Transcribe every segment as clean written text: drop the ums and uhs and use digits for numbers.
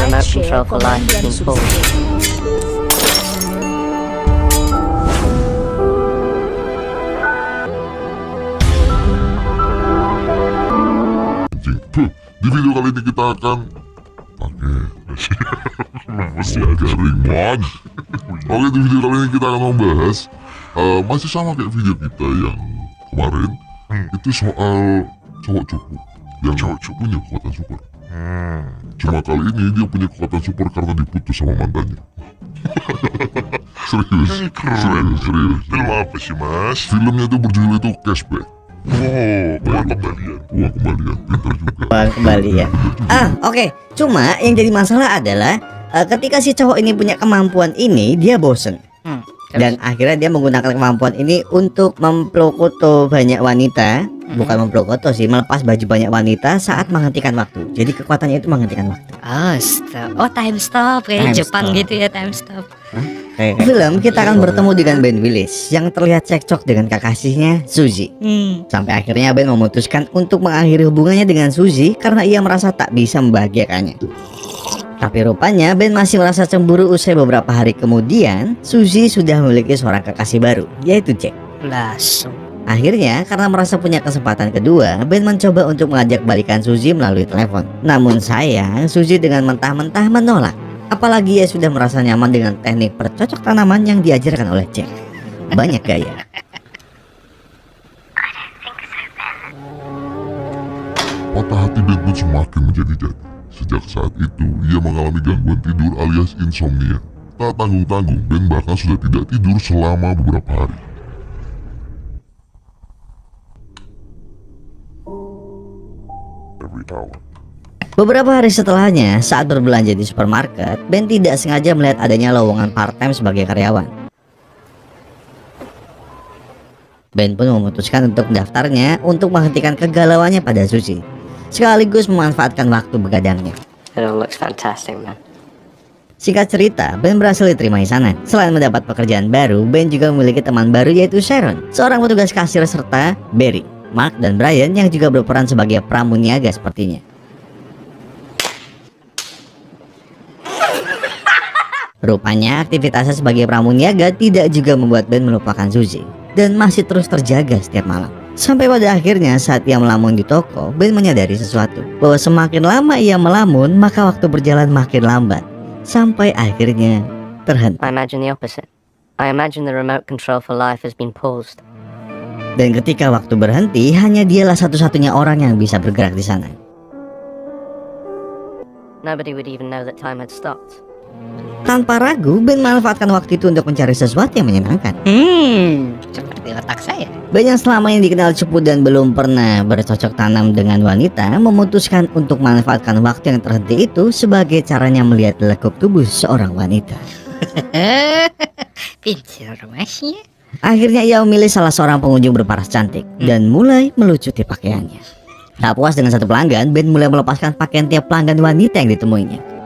remote share, control for komen, life has dan been pulled. subscribe. Tuh, di video kali ini kita akan pakai masih agak ringan. Oke, di video kali ini kita akan membahas masih sama kayak video kita yang kemarin. Itu soal cowok cupu yang punya kekuatan super. Cuma kali ini dia punya kekuatan super karena diputus sama mantannya. Serius. Film apa sih, Mas? Filmnya itu berjudul itu Cashback. Uang kembalian. Uang kembalian, pintar juga. Bang kembali ya. Oke. Cuma yang jadi masalah adalah ketika si cowok ini punya kemampuan ini, dia bosen. Dan akhirnya dia menggunakan kemampuan ini untuk memplokoto banyak wanita. Bukan memplokoto sih, melepas baju banyak wanita saat menghentikan waktu. Jadi kekuatannya itu menghentikan waktu. Oh, stop. Oh, time stop kayak Time Jepang stop. gitu ya, time stop. Film kita akan bertemu dengan Ben Willis yang terlihat cekcok dengan kekasihnya Suzy. Sampai akhirnya Ben memutuskan untuk mengakhiri hubungannya dengan Suzy karena ia merasa tak bisa membahagiakannya. Tapi rupanya Ben masih merasa cemburu usai beberapa hari kemudian Suzy sudah memiliki seorang kekasih baru, yaitu Jack. Langsung. Akhirnya karena merasa punya kesempatan kedua, Ben mencoba untuk mengajak balikan Suzy melalui telepon. Namun sayang, Suzy dengan mentah-mentah menolak. Apalagi ia sudah merasa nyaman dengan teknik bercocok tanaman yang diajarkan oleh Jack. Banyak gaya. Patah hati Ben pun semakin menjadi-jadi. Sejak saat itu, ia mengalami gangguan tidur alias insomnia. Tak tanggung-tanggung, Ben bahkan sudah tidak tidur selama beberapa hari. Every hour. Beberapa hari setelahnya, saat berbelanja di supermarket, Ben tidak sengaja melihat adanya lowongan part-time sebagai karyawan. Ben pun memutuskan untuk mendaftarnya untuk menghentikan kegalauannya pada Suzy, sekaligus memanfaatkan waktu begadangnya. It all looks fantastic, man. Singkat cerita, Ben berhasil diterima di sana. Selain mendapat pekerjaan baru, Ben juga memiliki teman baru yaitu Sharon, seorang petugas kasir, serta Barry, Mark, dan Brian yang juga berperan sebagai pramuniaga sepertinya. Rupanya aktivitasnya sebagai pramuniaga tidak juga membuat Ben melupakan Suzy dan masih terus terjaga setiap malam. Sampai pada akhirnya saat ia melamun di toko, Ben menyadari sesuatu, bahwa semakin lama ia melamun maka waktu berjalan makin lambat. Sampai akhirnya terhenti. I imagine the opposite. I imagine the remote control for life has been paused. Dan ketika waktu berhenti, hanya dialah satu-satunya orang yang bisa bergerak di sana. Nobody would even know that time had stopped. Tanpa ragu, Ben memanfaatkan waktu itu untuk mencari sesuatu yang menyenangkan. Seperti otak saya. Ben yang selama ini dikenal cupu dan belum pernah bercocok tanam dengan wanita, memutuskan untuk memanfaatkan waktu yang terhenti itu sebagai caranya melihat lekuk tubuh seorang wanita. Pintar masnya. Akhirnya ia memilih salah seorang pengunjung berparas cantik dan mulai melucuti pakaiannya. Tak puas dengan satu pelanggan, Ben mulai melepaskan pakaian tiap pelanggan wanita yang ditemuinya.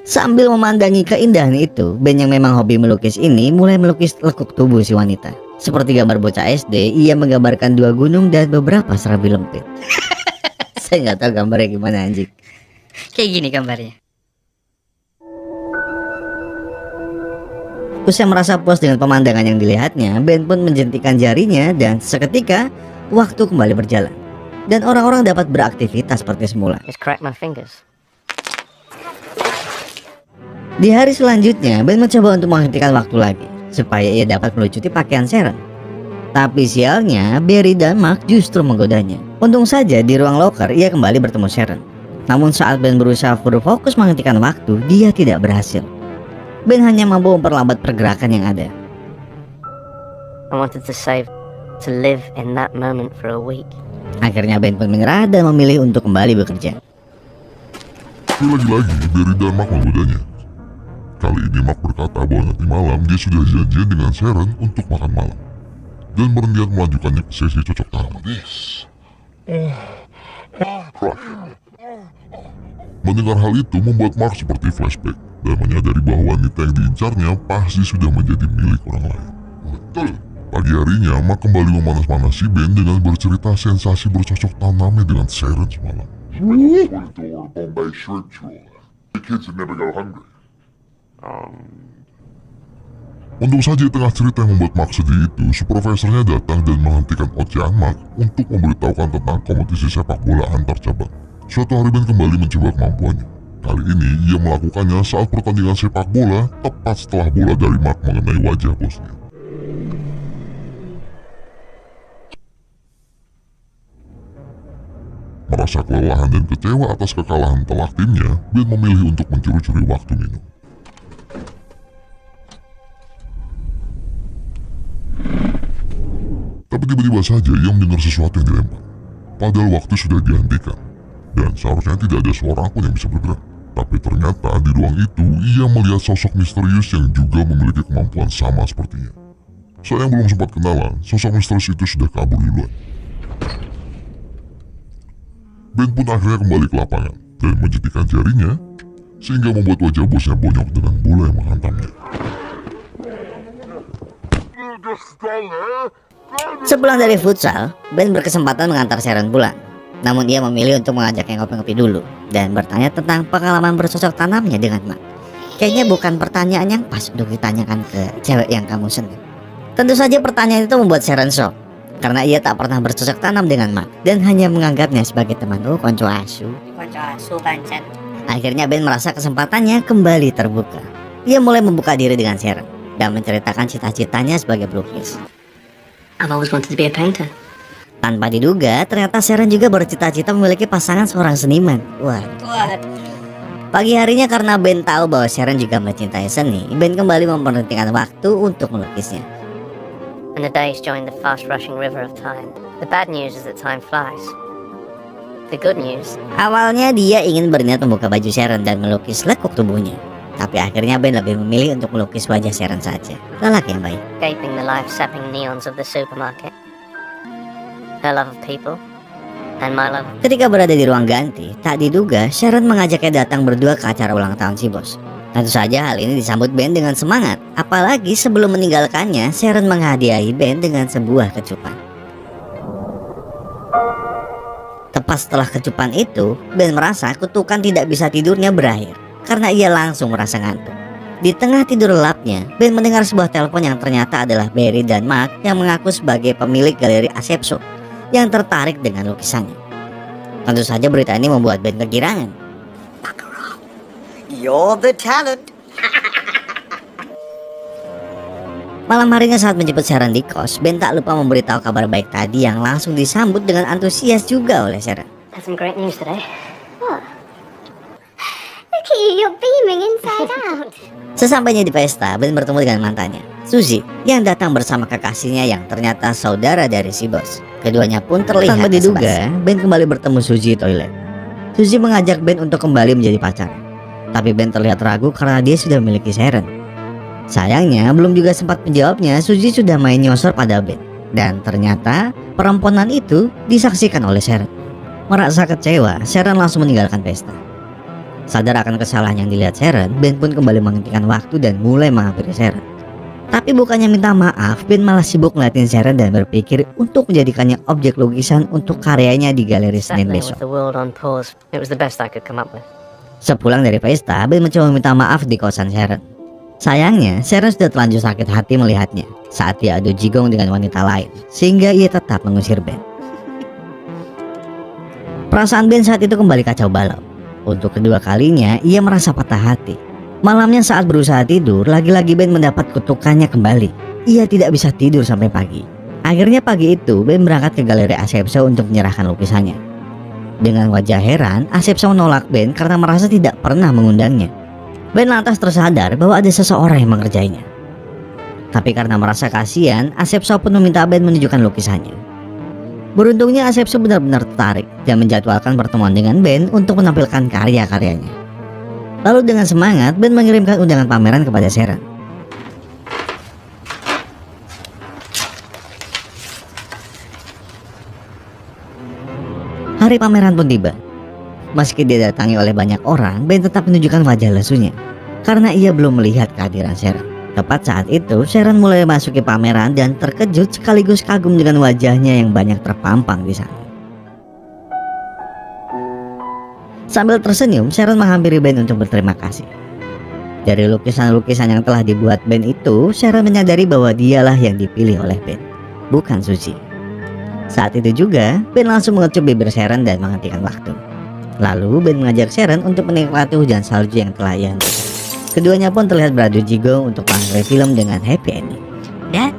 Sambil memandangi keindahan itu, Ben yang memang hobi melukis ini mulai melukis lekuk tubuh si wanita. Seperti gambar bocah SD, ia menggambarkan dua gunung dan beberapa serabi lempit. Saya nggak tahu gambarnya gimana anjing. Kayak gini gambarnya. Usai merasa puas dengan pemandangan yang dilihatnya, Ben pun menjentikan jarinya dan seketika waktu kembali berjalan. Dan orang-orang dapat beraktivitas seperti semula. Just crack my fingers. Di hari selanjutnya, Ben mencoba untuk menghentikan waktu lagi supaya ia dapat melucuti pakaian Sharon. Tapi sialnya, Barry dan Mark justru menggodanya. Untung saja di ruang locker ia kembali bertemu Sharon. Namun saat Ben berusaha berfokus menghentikan waktu, dia tidak berhasil. Ben hanya mampu memperlambat pergerakan yang ada. I wanted to live in that moment for a week. Akhirnya Ben pun menyerah dan memilih untuk kembali bekerja. Tapi lagi-lagi, Barry dan Mark menggodanya. Kali ini Mark berkata bahwa nanti malam dia sudah janjian dengan Sharon untuk makan malam. Dan berniat melanjutkannya ke sesi cocok tanam. Mendengar hal itu membuat Mark seperti flashback dan menyadari bahwa wanita yang diincarnya pasti sudah menjadi milik orang lain. Betul. Pagi harinya, Mark kembali memanas-manasi Ben dengan bercerita sensasi bercocok tanamnya dengan Sharon semalam. Or Bombay shrimp roll. The kids would never go hungry. Untung saja di tengah cerita yang membuat Mark sedih itu, supervisornya datang dan menghentikan ocehan Mark untuk memberitahukan tentang kompetisi sepak bola antar cabang. Suatu hari Ben kembali mencoba kemampuannya. Kali ini ia melakukannya saat pertandingan sepak bola tepat setelah bola dari Mark mengenai wajah bosnya. Merasa kelelahan dan kecewa atas kekalahan telak timnya, Ben memilih untuk mencuri-curi waktu minum. Tapi tiba-tiba saja ia mendengar sesuatu yang dilempar. Padahal waktu sudah dihentikan, dan seharusnya tidak ada seorang pun yang bisa bergerak. Tapi ternyata di ruang itu ia melihat sosok misterius yang juga memiliki kemampuan sama sepertinya. Sayang belum sempat kenalan, sosok misterius itu sudah kabur duluan. Ben pun akhirnya kembali ke lapangan dan menjentikan jarinya, sehingga membuat wajah bosnya bonyok dengan bola yang menghantamnya. Sepulang dari futsal, Ben berkesempatan mengantar Sharon pulang. Namun ia memilih untuk mengajaknya ngopi-ngopi dulu dan bertanya tentang pengalaman bercocok tanamnya dengan Mark. Kayaknya bukan pertanyaan yang pas untuk ditanyakan ke cewek yang kamu senang. Tentu saja pertanyaan itu membuat Sharon shock, karena ia tak pernah bercocok tanam dengan Mark dan hanya menganggapnya sebagai teman konco asu. Konco asu pancen. Akhirnya Ben merasa kesempatannya kembali terbuka. Ia mulai membuka diri dengan Sharon dan menceritakan cita-citanya sebagai pelukis. I've always wanted to be a painter. Tanpa diduga, ternyata Sharon juga bercita-cita memiliki pasangan seorang seniman. Wah. Pagi harinya karena Ben tahu bahwa Sharon juga mencintai seni, Ben kembali memperhentikan waktu untuk melukisnya. And the days join the fast-rushing river of time. The bad news is that time flies. The good news, Awalnya dia ingin berniat membuka baju Sharon dan melukis lekuk tubuhnya. Tapi akhirnya Ben lebih memilih untuk melukis wajah Sharon saja. Lelaki yang baik. escaping the life-sapping neons of the supermarket. Her love of people, and my love. Ketika berada di ruang ganti, tak diduga Sharon mengajaknya datang berdua ke acara ulang tahun si bos. Tentu saja hal ini disambut Ben dengan semangat. Apalagi sebelum meninggalkannya, Sharon menghadiahi Ben dengan sebuah kecupan. Tepat setelah kecupan itu, Ben merasa kutukan tidak bisa tidurnya berakhir karena ia langsung merasa ngantuk. Di tengah tidur lelapnya, Ben mendengar sebuah telepon yang ternyata adalah Barry dan Mark yang mengaku sebagai pemilik galeri Asepso yang tertarik dengan lukisannya. Tentu saja berita ini membuat Ben kegirangan. You're the talent. Malam harinya saat menjemput Sharon di kos, Ben tak lupa memberitahu kabar baik tadi yang langsung disambut dengan antusias juga oleh Sharon. Had some great news today. Look at you, you're beaming inside out. Sesampainya di pesta, Ben bertemu dengan mantannya, Suzy, yang datang bersama kekasihnya yang ternyata saudara dari si bos. Keduanya pun terlihat tanpa diduga, Ben kembali bertemu Suzy di toilet. Suzy mengajak Ben untuk kembali menjadi pacar. Tapi Ben terlihat ragu karena dia sudah memiliki Sharon. Sayangnya, belum juga sempat menjawabnya, Suzy sudah main nyosor pada Ben. Dan ternyata, perempuan itu disaksikan oleh Sharon. Merasa kecewa, Sharon langsung meninggalkan pesta. Sadar akan kesalahan yang dilihat Sharon, Ben pun kembali menghentikan waktu dan mulai menghampiri Sharon. Tapi bukannya minta maaf, Ben malah sibuk ngeliatin Sharon dan berpikir untuk menjadikannya objek lukisan untuk karyanya di galeri Senin Settling besok. with the world on pause. It was the best I could come up with. Sepulang dari pesta, Ben mencoba minta maaf di kosan Sharon. Sayangnya, Sharon sudah terlanjur sakit hati melihatnya saat dia adu jigong dengan wanita lain, sehingga ia tetap mengusir Ben. Perasaan Ben saat itu kembali kacau balau. Untuk kedua kalinya, ia merasa patah hati. Malamnya saat berusaha tidur, lagi-lagi Ben mendapat kutukannya kembali. Ia tidak bisa tidur sampai pagi. Akhirnya pagi itu, Ben berangkat ke galeri Asepso untuk menyerahkan lukisannya. Dengan wajah heran, Asepso menolak Ben karena merasa tidak pernah mengundangnya. Ben lantas tersadar bahwa ada seseorang yang mengerjainya. Tapi karena merasa kasihan, Asepso pun meminta Ben menunjukkan lukisannya. Beruntungnya Asepso benar-benar tertarik dan menjadwalkan pertemuan dengan Ben untuk menampilkan karya-karyanya. Lalu dengan semangat, Ben mengirimkan undangan pameran kepada Sharon. Hari pameran pun tiba. Meski didatangi oleh banyak orang, Ben tetap menunjukkan wajah lesunya karena ia belum melihat kehadiran Sharon. Tepat saat itu, Sharon mulai memasuki pameran dan terkejut sekaligus kagum dengan wajahnya yang banyak terpampang di sana. Sambil tersenyum, Sharon menghampiri Ben untuk berterima kasih. Dari lukisan-lukisan yang telah dibuat Ben itu, Sharon menyadari bahwa dialah yang dipilih oleh Ben, bukan Suzy. Saat itu juga, Ben langsung mengecup bibir Sharon dan menghentikan waktu. Lalu Ben mengajak Sharon untuk menikmati hujan salju yang telah ia hentikan. Keduanya pun terlihat beradu jigo untuk mengakhiri film dengan happy ending. Dan